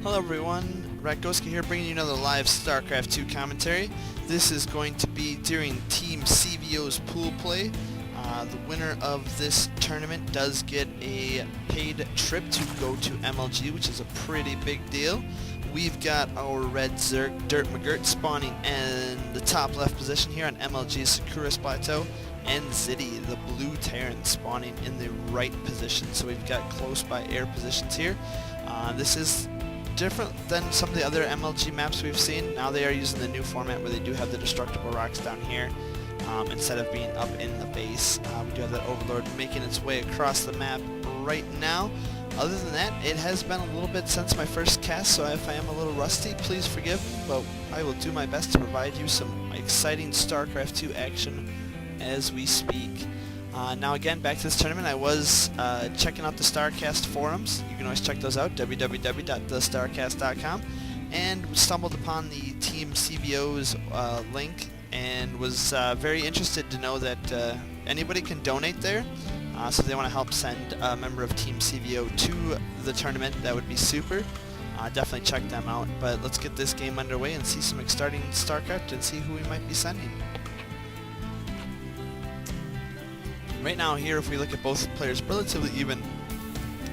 Hello everyone, Ratgoska here bringing you another live StarCraft 2 commentary. This is going to be during Team cVo's pool play. The winner of this tournament does get a paid trip to go to MLG, which is a pretty big deal. We've got our red Durtmcgurt spawning in the top left position here on MLG's Sakura's Plateau, and Ziddy, the blue Terran, spawning in the right position. So we've got close by air positions here. This is different than some of the other MLG maps we've seen. Now they are using the new format where they do have the destructible rocks down here instead of being up in the base. We do have that Overlord making its way across the map right now. Other than that, it has been a little bit since my first cast, so if I am a little rusty, please forgive me, but I will do my best to provide you some exciting StarCraft 2 action as we speak. Now again, back to this tournament, I was checking out the StarCast forums. You can always check those out, www.thestarcast.com, and stumbled upon the Team cVo's link and was very interested to know that anybody can donate there. So if they want to help send a member of Team cVo to the tournament, that would be super. Definitely check them out. But let's get this game underway and see some exciting StarCraft and see who we might be sending. Right now here, if we look at both players, relatively even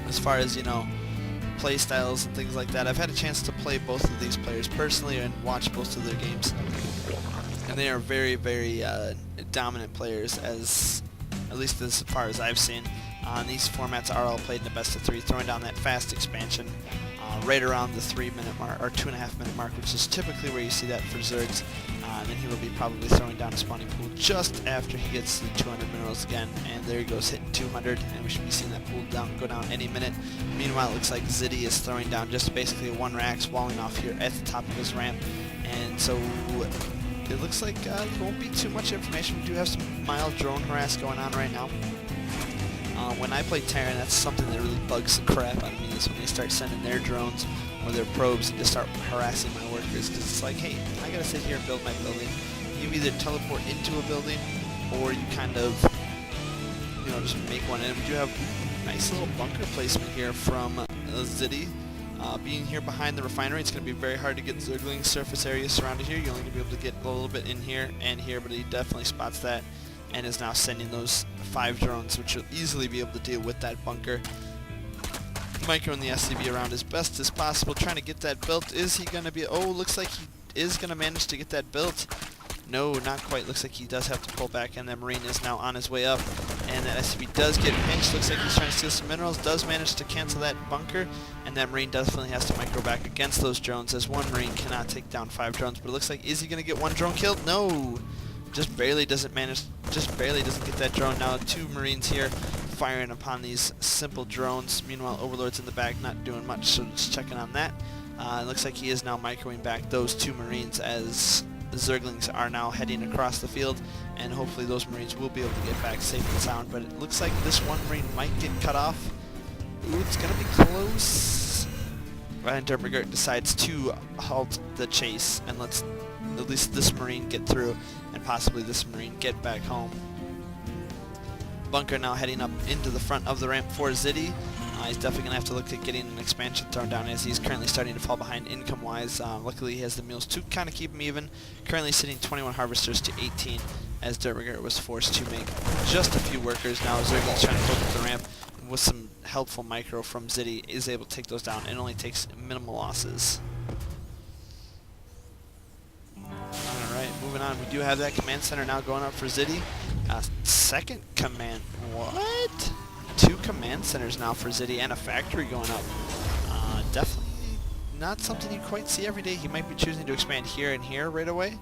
as far as, you know, play styles and things like that. I've had a chance to play both of these players personally and watch both of their games. And they are very, very dominant players, at least as far as I've seen. These formats are all played in the best of 3, throwing down that fast expansion right around the 3-minute mark, or 2.5-minute mark, which is typically where you see that for Zergs. And then he will be probably throwing down a spawning pool just after he gets the 200 minerals again. And there he goes, hitting 200, and we should be seeing that pool go down any minute. Meanwhile, it looks like Ziddy is throwing down just basically a 1-rack, walling off here at the top of his ramp. And so it looks like there won't be too much information. We do have some mild drone harass going on right now. When I play Terran, that's something that really bugs the crap out of me, is when they start sending their drones or their probes and just start harassing my workers, because it's like, hey, I gotta sit here and build my building. You either teleport into a building, or you kind of, you know, just make one. And we do have a nice little bunker placement here from Ziddy. Being here behind the refinery, it's going to be very hard to get Zergling surface area surrounded here. You're only going to be able to get a little bit in here and here, but he definitely spots that and is now sending those 5 drones, which will easily be able to deal with that bunker. Micro and the SCV around as best as possible, trying to get that built. Is he going to be... Oh, looks like he is going to manage to get that built. No, not quite. Looks like he does have to pull back, and that Marine is now on his way up. And that SCV does get pinched. Looks like he's trying to steal some minerals. Does manage to cancel that bunker, and that Marine definitely has to micro back against those drones, as one Marine cannot take down 5 drones. But it looks like, is he going to get 1 drone killed? No! Just barely doesn't get that drone. Now 2 Marines here firing upon these simple drones. Meanwhile, Overlord's in the back, not doing much, so just checking on that. It looks like he is now microing back those 2 Marines as the Zerglings are now heading across the field, and hopefully those Marines will be able to get back safe and sound. But it looks like this one Marine might get cut off. Ooh, it's going to be close. And Durtmcgurt decides to halt the chase and lets at least this Marine get through, and possibly this Marine get back home. Bunker now heading up into the front of the ramp for Ziddy. He's definitely going to have to look at getting an expansion thrown down, as he's currently starting to fall behind income-wise. Luckily, he has the mules to kind of keep him even. Currently sitting 21 harvesters to 18, as Durtmcgurt was forced to make just a few workers. Now Zergling's trying to poke up the ramp with some helpful micro from Ziddy, is able to take those down, and only takes minimal losses. Alright, moving on. We do have that command center now going up for Ziddy. Second command... What? 2 command centers now for Ziddy, and a factory going up. Definitely not something you quite see every day. He might be choosing to expand here and here right away,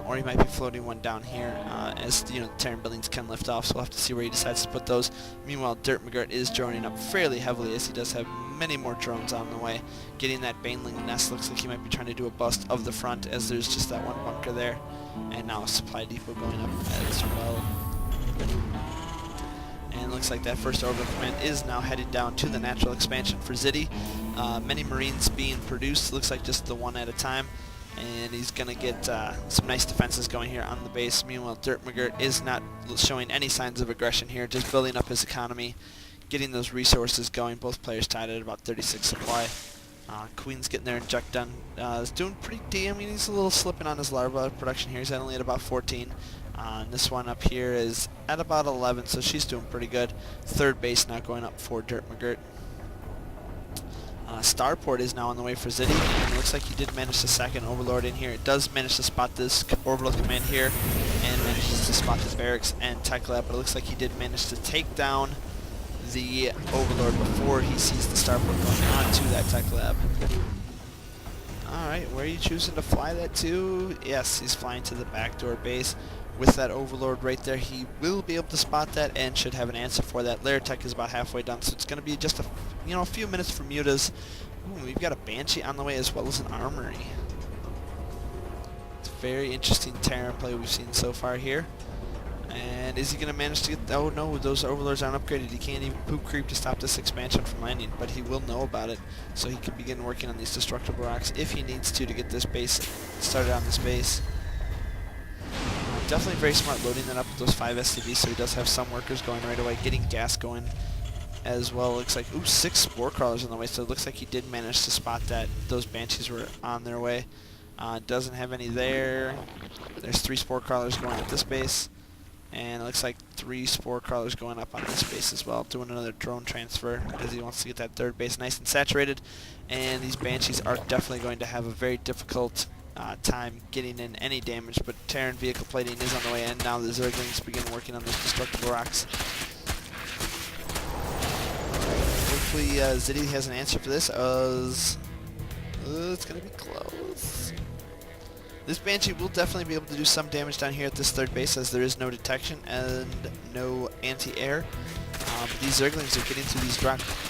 or he might be floating one down here, as you know, the Terran buildings can lift off, so we'll have to see where he decides to put those. Meanwhile, Durtmcgurt is droning up fairly heavily, as he does have many more drones on the way. Getting that Baneling nest, looks like he might be trying to do a bust of the front, as there's just that one bunker there, and now a supply depot going up as well. And looks like that first orbital command is now headed down to the natural expansion for Ziddy. Many Marines being produced, looks like just the 1 at a time. And he's going to get some nice defenses going here on the base. Meanwhile, Durtmcgurt is not showing any signs of aggression here, just building up his economy, getting those resources going. Both players tied at about 36 supply. Queen's getting their inject done. Is doing pretty damn. I mean, he's a little slipping on his larva production here. He's only at about 14. And this one up here is at about 11, so she's doing pretty good. Third base now going up for Durtmcgurt. Starport is now on the way for Ziddy, and it looks like he did manage to sack an Overlord in here. It does manage to spot this Overlord command here, and manages to spot the barracks and tech lab, but it looks like he did manage to take down the Overlord before he sees the Starport going onto that tech lab. Alright, where are you choosing to fly that to? Yes, he's flying to the backdoor base. With that Overlord right there, he will be able to spot that and should have an answer for that. Lair tech is about halfway done, so it's going to be just a few minutes for mutas. Ooh, we've got a Banshee on the way as well as an Armory. It's a very interesting Terran play we've seen so far here. And is he going to manage to get... Oh no, those Overlords aren't upgraded. He can't even poop creep to stop this expansion from landing, but he will know about it, so he can begin working on these destructible rocks if he needs to get this base started on this base. Definitely very smart loading that up with those 5 SCVs, so he does have some workers going right away, getting gas going as well. Looks like, ooh, 6 Spore Crawlers on the way, so it looks like he did manage to spot that those Banshees were on their way. Doesn't have any there. There's 3 Spore Crawlers going at this base, and it looks like 3 Spore Crawlers going up on this base as well, doing another drone transfer as he wants to get that third base nice and saturated. And these Banshees are definitely going to have a very difficult time getting in any damage, but Terran vehicle plating is on the way in. Now the Zerglings begin working on those destructible rocks. Hopefully Ziddy has an answer for this, as it's going to be close. This Banshee will definitely be able to do some damage down here at this third base, as there is no detection and no anti-air. But these Zerglings are getting through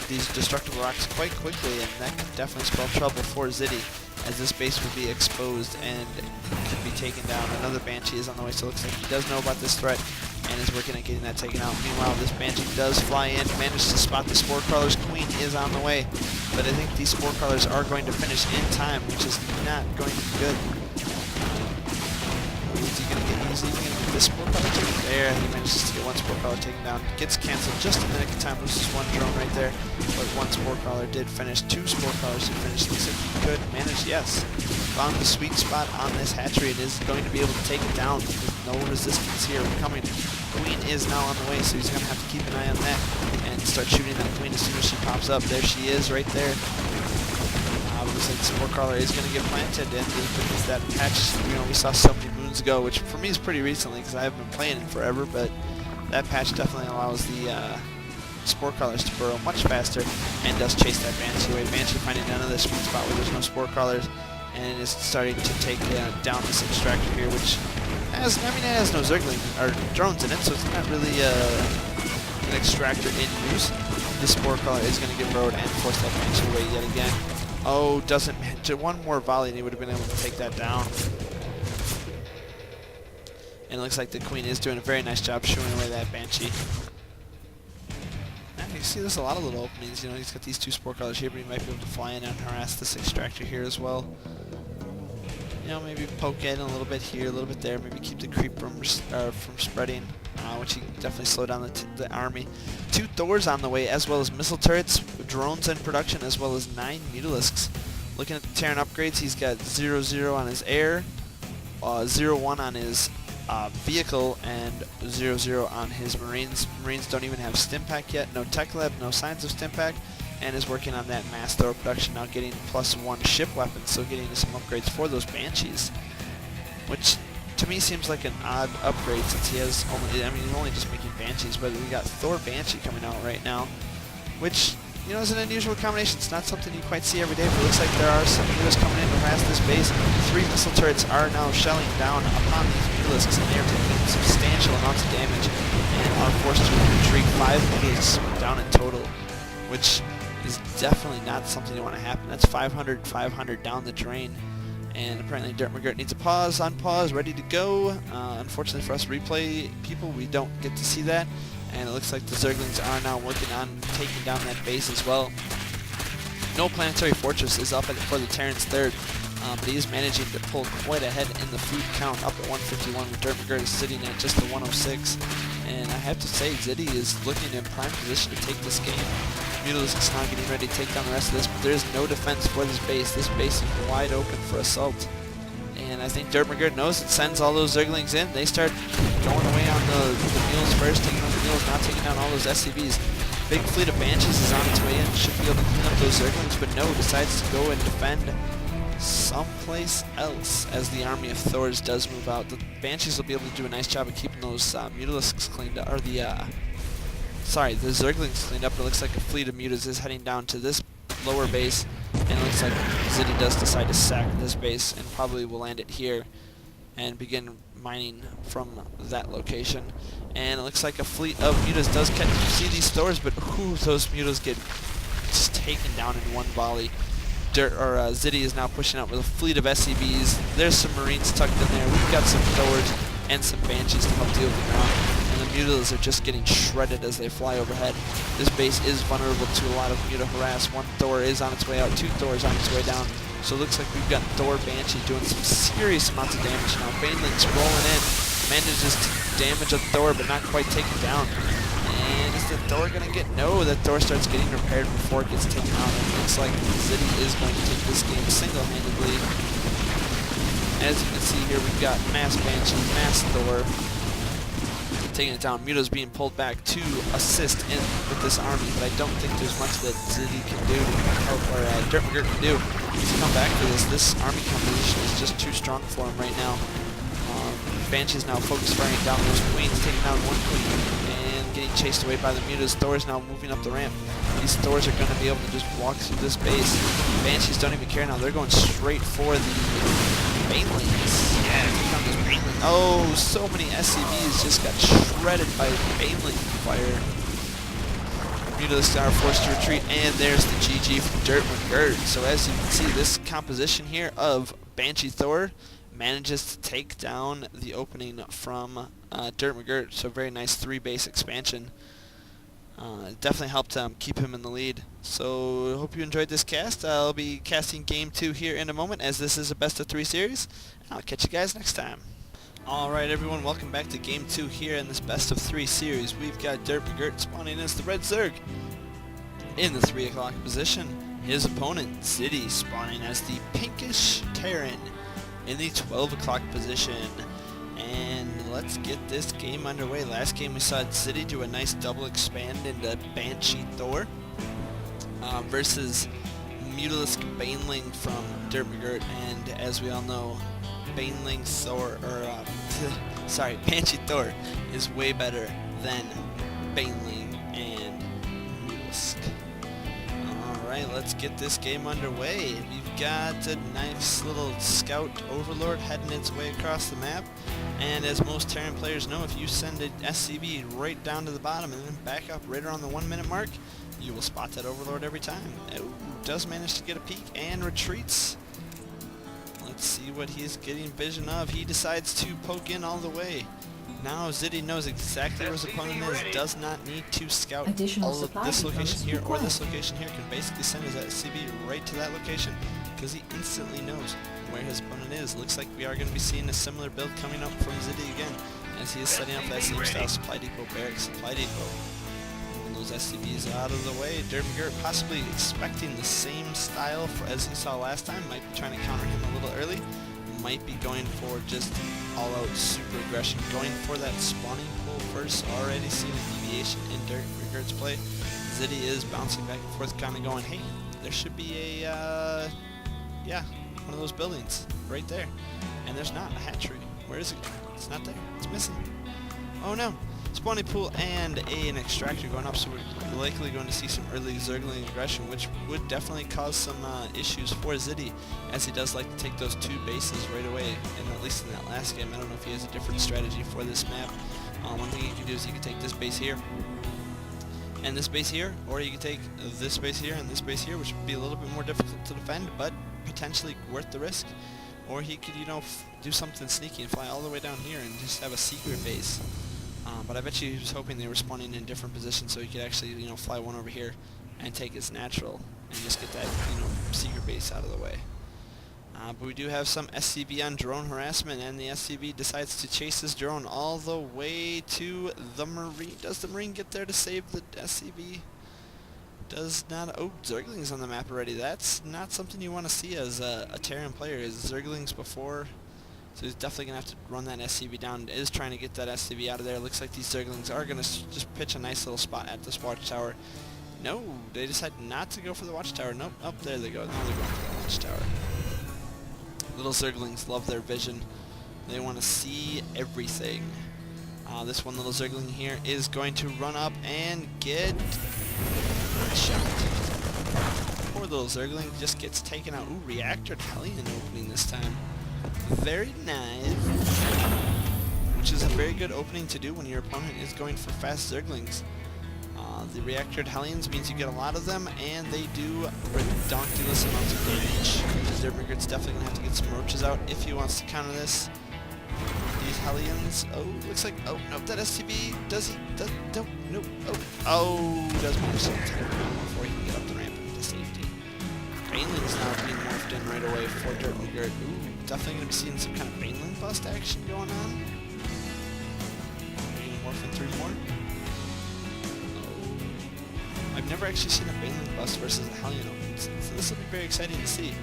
these destructible rocks quite quickly, and that could definitely spell trouble for Ziddy, as this base will be exposed and could be taken down. Another Banshee is on the way, so it looks like he does know about this threat and is working on getting that taken out. Meanwhile, this Banshee does fly in, managed to spot the Spore Crawlers. Queen is on the way, but I think these Spore Crawlers are going to finish in time, which is not going to be good. Is he going to get this Spore Crawler taken? There, he manages to get 1 Spore Crawler taken down. Gets cancelled just in the nick of time, loses 1 drone right there, but 1 Spore Crawler did finish. 2 Spore Crawlers did finish. Looks like he could manage, yes. Found the sweet spot on this hatchery and is going to be able to take it down with no resistance here coming. Queen is now on the way, so he's going to have to keep an eye on that and start shooting that Queen as soon as she pops up. There she is right there. Looks like the Spore Crawler is going to get planted, and because that patch, we saw so many moons ago, which for me is pretty recently because I haven't been playing it forever, but that patch definitely allows the Spore Crawlers to burrow much faster and does chase that Banshee away. Banshee finding another sweet spot where there's no Spore Crawlers and is starting to take down this extractor here, which has, it has no Zergling or drones in it, so it's not really an extractor in use. This Spore Crawler is going to get burrowed and force that Banshee away yet again. Oh, doesn't manage. 1 more volley and he would have been able to take that down. And it looks like the Queen is doing a very nice job shooing away that Banshee. And you see there's a lot of little openings. He's got these 2 Spore Crawlers here, but he might be able to fly in and harass this extractor here as well. Maybe poke in a little bit here, a little bit there, maybe keep the creep from spreading, which he can definitely slow down the army. 2 Thors on the way, as well as missile turrets, drones in production, as well as 9 Mutalisks. Looking at the Terran upgrades, he's got 0-0 on his air, 0-1 on his vehicle, and 0-0 on his Marines. Marines don't even have Stimpack yet, no Tech Lab, no signs of Stimpack, and is working on that mass thrower production, now getting +1 ship weapons, so getting some upgrades for those Banshees, which to me seems like an odd upgrade since he has only, he's only just making Banshees, but we got Thor Banshee coming out right now, which, is an unusual combination. It's not something you quite see every day, but it looks like there are some Mutalisks coming in to harass this base. 3 missile turrets are now shelling down upon these Mutalisks, and they are taking substantial amounts of damage, and are forced to retreat. 5 Mutalisks down in total, which is definitely not something you want to happen. That's 500 down the drain. And apparently Durtmcgurt needs a pause, unpause, ready to go. Unfortunately for us replay people, we don't get to see that. And it looks like the Zerglings are now working on taking down that base as well. No Planetary Fortress is up for the Terran's third, but he is managing to pull quite ahead in the food count, up at 151, with Durtmcgurt is sitting at just the 106. And I have to say, Ziddy is looking in prime position to take this game. Mutalisk's now getting ready to take down the rest of this, but there's no defense for this base. This base is wide open for assault. And I think Durtmcgurt knows it, sends all those Zerglings in. They start going away on the mules first, taking on the mules, now taking down all those SCVs. Big fleet of Banshees is on its way in, should be able to clean up those Zerglings, but no, decides to go and defend someplace else as the army of Thors does move out. The Banshees will be able to do a nice job of keeping those Mutalisks cleaned up, or the Zerglings cleaned up. It looks like a fleet of Mutas is heading down to this lower base, and it looks like Ziddy does decide to sack this base and probably will land it here and begin mining from that location. And it looks like a fleet of Mutas does see these Thors, but those Mutas get just taken down in one volley. Ziddy is now pushing out with a fleet of SCVs. There's some Marines tucked in there. We've got some Thors and some Banshees to help deal with the ground. And the Mutalas are just getting shredded as they fly overhead. This base is vulnerable to a lot of Muta harass. One Thor is on its way out, 2 Thors on its way down. So it looks like we've got Thor Banshee doing some serious amounts of damage now. Baneling's rolling in, manages to damage a Thor but not quite take it down. And is the Thor gonna get? No, the Thor starts getting repaired before it gets taken out. And it looks like Ziddy is going to take this game single-handedly. As you can see here, we've got mass Banshee, mass Thor taking it down. Muta's being pulled back to assist in with this army, but I don't think there's much that Ziddy can do to help, or Durtmcgurt can do to come back for this. This army composition is just too strong for him right now. Banshee's now focus firing down those queens, taking down one queen and getting chased away by the Mutas. Thor's now moving up the ramp. These Thors are going to be able to just walk through this base. Banshees don't even care now. They're going straight for the Banelings. Yeah, take on this Baneling. Oh, so many SCVs just got shredded by Baneling fire. Mutalisks are forced to retreat, and there's the GG from Durtmcgurt. So as you can see, this composition here of Banshee Thor manages to take down the opening from Durtmcgurt. So very nice 3-base expansion. Definitely helped keep him in the lead. So I hope you enjoyed this cast. I'll be casting Game 2 here in a moment, as this is a best-of-3 series. I'll catch you guys next time. Alright everyone, welcome back to Game 2 here in this best-of-3 series. We've got Durtmcgurt spawning as the Red Zerg in the 3 o'clock position. His opponent, Ziddy, spawning as the Pinkish Terran in the 12 o'clock position. And let's get this game underway. Last game we saw Ziddy do a nice double expand into Banshee Thor versus Mutalisk Baneling from Durtmcgurt, and as we all know, Baneling Thor, Banshee Thor is way better than Baneling and Mutalisk. Alright, let's get this game underway. We've got a nice little scout overlord heading its way across the map, and as most Terran players know, if you send an SCV right down to the bottom and then back up right around the 1 minute mark, you will spot that overlord every time. It does manage to get a peek and retreats. Let's see what he's getting vision of. He decides to poke in all the way. Now Ziddy knows exactly where his opponent is, does not need to scout all of this location here or this location here, can basically send his SCV right to that location because he instantly knows where his opponent is. Looks like we are going to be seeing a similar build coming up from Ziddy again, as he is setting up that same style supply depot, barracks, supply depot. And those SCVs out of the way. Durtmcgurt possibly expecting the same style as he saw last time, might be trying to counter him a little early. Might be going for just all-out super aggression, going for that spawning pool first. Already seen a deviation in Durtmcgurt's play. Ziddy is bouncing back and forth, kind of going, hey, there should be a, one of those buildings right there. And there's not a hatchery. Where is it? It's not there. It's missing. Oh no. Spawning pool and an extractor going up, so we're likely going to see some early Zergling aggression, which would definitely cause some issues for Ziddy, as he does like to take those 2 bases right away, and at least in that last game. I don't know if he has a different strategy for this map. One thing you can do is you can take this base here, and this base here, or you can take this base here and this base here, which would be a little bit more difficult to defend, but potentially worth the risk. Or he could, do something sneaky and fly all the way down here and just have a secret base. But I bet you he was hoping they were spawning in different positions so he could actually, fly one over here and take his natural and just get that, secret base out of the way. But we do have some SCV on drone harassment, and the SCV decides to chase this drone all the way to the Marine. Does the Marine get there to save the SCV? does not... Oh, Zerglings on the map already. That's not something you want to see as a Terran player. Is Zerglings before... So he's definitely going to have to run that SCV down. Is trying to get that SCV out of there. Looks like these Zerglings are going to just pitch a nice little spot at this watchtower. No, they decide not to go for the watchtower. Nope, oh, there they go. Now they're going for the watchtower. Little Zerglings love their vision. They want to see everything. This one little Zergling here is going to run up and get shot. Poor little Zergling just gets taken out. Ooh, Reactor Hellion opening this time. Very nice. Which is a very good opening to do when your opponent is going for fast Zerglings. The Reactored Hellions means you get a lot of them, and they do ridiculous amounts of damage. Durtmcgurt's definitely going to have to get some roaches out if he wants to counter this. These Hellions, oh, looks like, oh, nope, that STB, does he, nope, oh, does manage to take him down before he can get up the ramp into safety. Baneling's now being morphed in right away for Durtmcgurt. Ooh, definitely going to be seeing some kind of Baneling bust action going on. Are you going to morph in 3 more? I've never actually seen a Baneling bust versus a Hellion open, so this will be very exciting to see.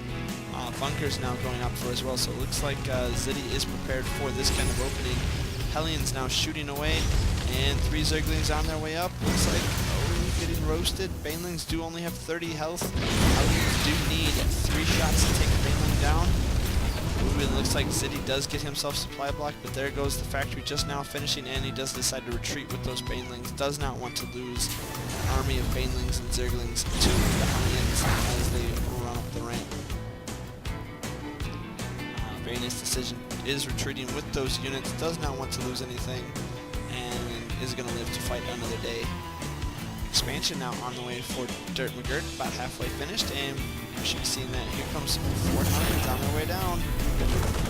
Bunker's now going up for as well, so it looks like Ziddy is prepared for this kind of opening. Hellion's now shooting away, and 3 Zerglings on their way up. Looks like, oh, getting roasted. Banelings do only have 30 health. Hellions do need 3 shots to take a Baneling down. Ooh, it looks like Ziddy does get himself supply block, but there goes the factory just now finishing, and he does decide to retreat with those Banelings. Does not want to lose an army of Banelings and Zerglings to the Hellions as they run up the ramp. Very nice decision. Is retreating with those units, does not want to lose anything, and is going to live to fight another day. Expansion now on the way for Durtmcgurt, about halfway finished, and you should be seeing that. Here comes 4 Hellions on their way down.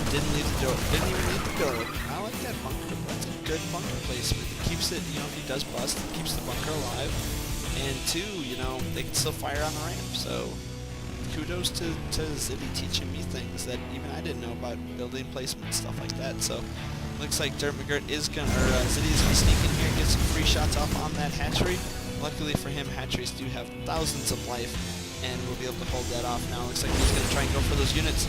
Didn't leave the door. Didn't even leave the door. I like that bunker. That's a good bunker placement. It keeps it, you know, if he does bust, it keeps the bunker alive. And 2, you know, they can still fire on the ramp, so kudos to Ziddy teaching me things that even I didn't know about building placement and stuff like that. So looks like Durtmcgurt is gonna, or Ziddy is gonna sneak in here and get some free shots off on that hatchery. Luckily for him, hatcheries do have thousands of life, and we'll be able to hold that off now. Looks like he's gonna try and go for those units.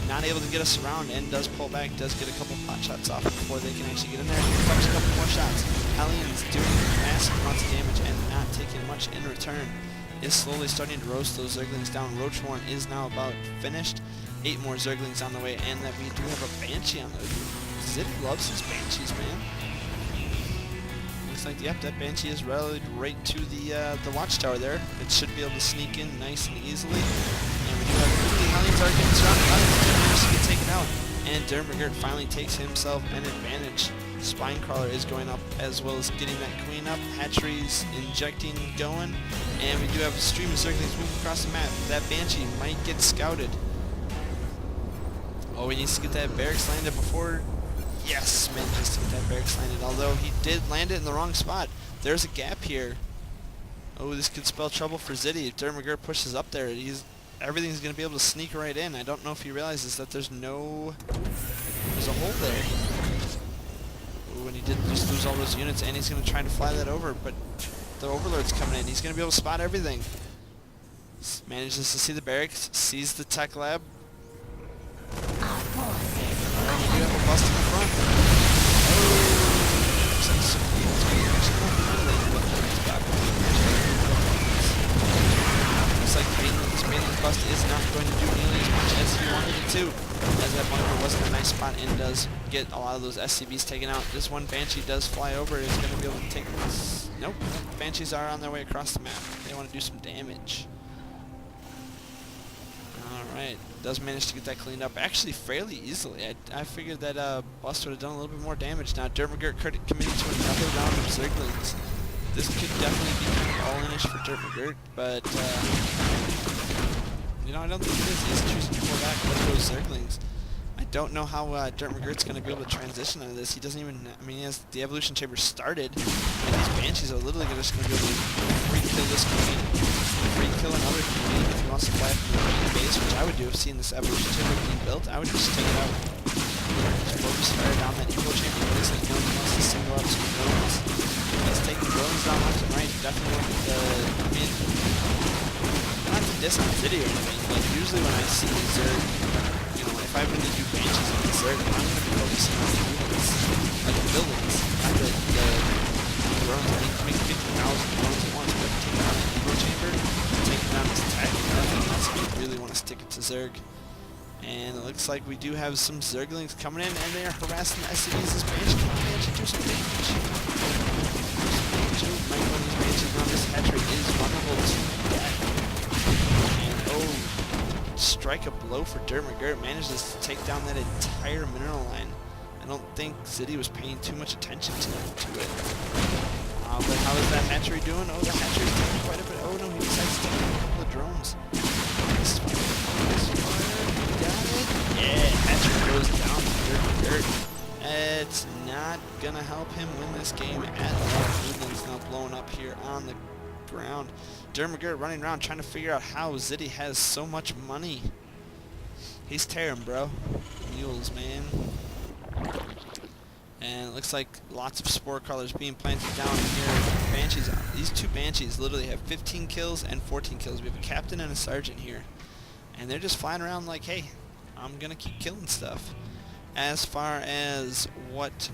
Not able to get us around, and does pull back, does get a couple pot shots off before they can actually get in there. Here comes a couple more shots. Hellions doing massive amounts of damage and not taking much in return. Is slowly starting to roast those Zerglings down. Roachhorn is now about finished. 8 more Zerglings on the way, and that we do have a Banshee on the way. Ziddy loves his Banshees, man. Looks like, yep, that Banshee is rallied right to the watchtower there. It should be able to sneak in nice and easily. And we do have the Hellions are getting surrounded. Hellions to get taken out. And Durtmcgurt finally takes himself an advantage. Spinecrawler is going up as well as getting that queen up. Hatcheries injecting, going. And we do have a stream of Zerglings moving across the map. That Banshee might get scouted. Oh, he needs to get that barracks landed before... Yes, manages to get that barracks landed. Although he did land it in the wrong spot. There's a gap here. Oh, this could spell trouble for Ziddy. If Durtmcgurt pushes up there, everything's going to be able to sneak right in. I don't know if he realizes that there's a hole there. Ooh, and he did just lose all those units, and he's going to try to fly that over, but the Overlord's coming in. He's going to be able to spot everything. Manages to see the barracks, sees the tech lab. And we do have a bust in the front. Looks like Baneling's bust is not going to do nearly as much as he wanted it to, as that bunker wasn't a nice spot and does get a lot of those SCBs taken out. This one Banshee does fly over. It's going to be able to take this. Nope. Banshees are on their way across the map. They want to do some damage. Alright. Does manage to get that cleaned up actually fairly easily. I figured that bust would have done a little bit more damage. Now Durtmcgurt committing to another round of Zerglings. This could definitely be kind of all-in-ish for Durtmcgurt, but you know, I don't think it is. He's choosing to pull back with those Zerglings. I don't know how Durtmcgurt's going to be able to transition out of this. He doesn't even, I mean, he has the evolution chamber started, and these Banshees are literally just going to be able to free kill this queen, free kill another queen if he wants to fly up from the queen base, which I would do if seeing this evolution chamber being built. I would just take it out. Just focus fire down that evo chamber. It looks like no one wants to single out some drones. He's taking drones down left and right. Definitely want the, I mean, diss on Ziddy or anything, but usually when I see Zerg, you know, if I'm going to do Banshees on Zerg, I'm going to be focusing on the units, like the buildings, not the drones. I mean, you can make 50,000 drones at once, but taking down an Evo Chamber, taking down this attack, that's what you really want to stick it to Zerg. And it looks like we do have some Zerglings coming in, and they are harassing the SCVs as Banshee. Banshee do some damage. Might one of these Banshees around this hatchery is vulnerable to death. And oh, strike a blow for Durtmcgurt. Manages to take down that entire mineral line. I don't think Ziddy was paying too much attention to it. But how is that hatchery doing? Oh, the hatchery's taking quite a bit. Oh no, he decides to take a couple of drones. This yeah, hatchery goes down to Durtmcgurt. It's not going to help him win this game at all. Cleveland's now blowing up here on the ground. Durtmcgurt running around trying to figure out how Ziddy has so much money. He's tearing, bro. Mules, man. And it looks like lots of spore crawlers being planted down here. Banshees, these two Banshees literally have 15 kills and 14 kills. We have a captain and a sergeant here. And they're just flying around like, hey, I'm going to keep killing stuff. As far as what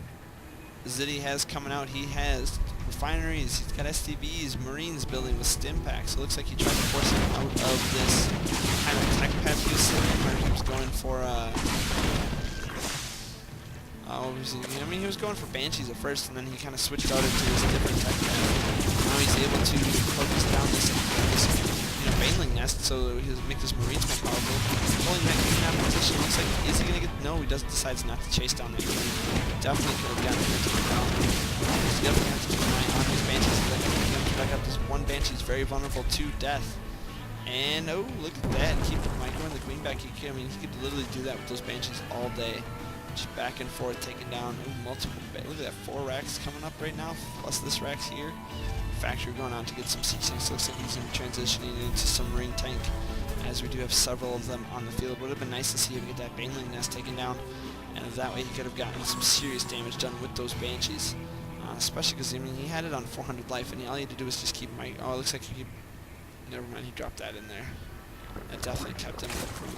Ziddy has coming out, he has refineries, he's got STVs, Marines building with stim packs. So it looks like he tried to force him out of this kind of tech path he was sitting, where he was going for, I mean, he was going for Banshees at first, and then he kind of switched out into this different tech path. Now he's able to focus down this Baneling nest, so he'll make his Marines more powerful. Pulling that Queen out of position, looks like, is he going to get, no, he decides not to chase down the Queen. Definitely could have gotten him to the ground. He's definitely have to keep an eye on his Banshees, because I think he's going to back up this one Banshee is very vulnerable to death. And, oh, look at that, keep microing the Queen back. I mean, he could literally do that with those Banshees all day. Just back and forth, taking down multiple, look at that, 4 racks coming up right now, plus this rack's here. Factory going on to get some C6. Looks like he's going to be transitioning into some Marine tank, as we do have several of them on the field. Would have been nice to see him get that Baneling nest taken down, and that way he could have gotten some serious damage done with those Banshees. Especially because, I mean, he had it on 400 life, and all he had to do was just keep oh, it looks like he, never mind, he dropped that in there. That definitely kept him from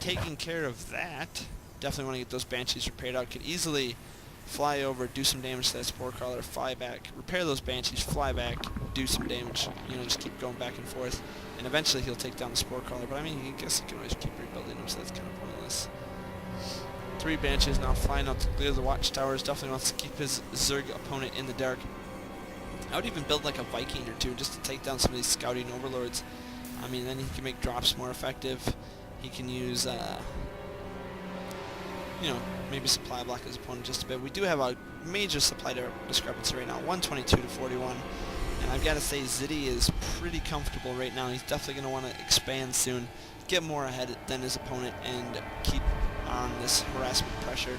taking care of that. Definitely want to get those Banshees repaired out. Could easily fly over, do some damage to that spore crawler, fly back, repair those Banshees, fly back, do some damage, you know, just keep going back and forth, and eventually he'll take down the spore crawler. But I mean, I guess he can always keep rebuilding them, so that's kind of pointless. 3 Banshees now flying out to clear the watchtowers. Definitely wants to keep his Zerg opponent in the dark. I would even build like a Viking or 2 just to take down some of these scouting overlords. I mean, then he can make drops more effective. He can use, you know, maybe supply block his opponent just a bit. We do have a major supply discrepancy right now, 122 to 41. And I've got to say, Ziddy is pretty comfortable right now. He's definitely going to want to expand soon, get more ahead than his opponent, and keep on this harassment pressure.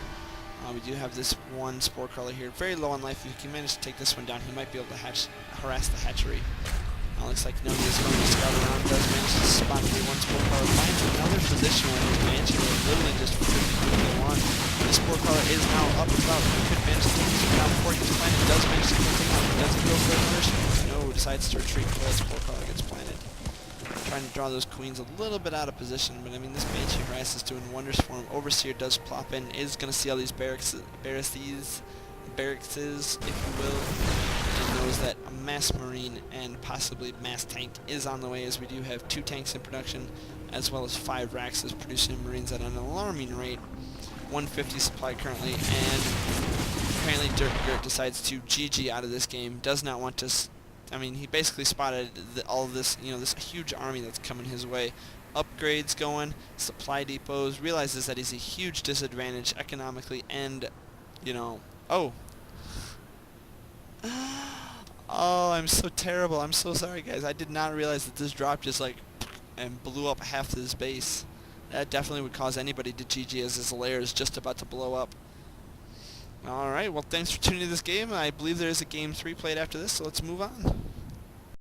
We do have this one spore crawler here, very low on life. If he can manage to take this one down, he might be able to harass the hatchery. Looks like Noni is going to scout around, does manage to spot the one spore crawler, finds another position where his Banshee will literally just quickly go on. The spore crawler is now up and about. He could manage to take this one down before he gets planted. Does manage to kill him out. Does he go for another? No, decides to retreat before the spore crawler gets planted. Trying to draw those queens a little bit out of position, but I mean, this Banshee harass is doing wonders for him. Overseer does plop in, is going to see all these barracks, if you will, and knows that a mass Marine and possibly mass tank is on the way, as we do have 2 tanks in production, as well as 5 racks is producing Marines at an alarming rate. 150 supply currently, and apparently Durtmcgurt decides to GG out of this game. Does not want to. I mean, he basically spotted all of this, you know, this huge army that's coming his way. Upgrades going, supply depots. Realizes that he's a huge disadvantage economically, and, you know, oh, I'm so terrible. I'm so sorry, guys. I did not realize that this drop just like and blew up half of his base. That definitely would cause anybody to GG, as his lair is just about to blow up. Alright, well, thanks for tuning into this game. I believe there is a game 3 played after this, so let's move on.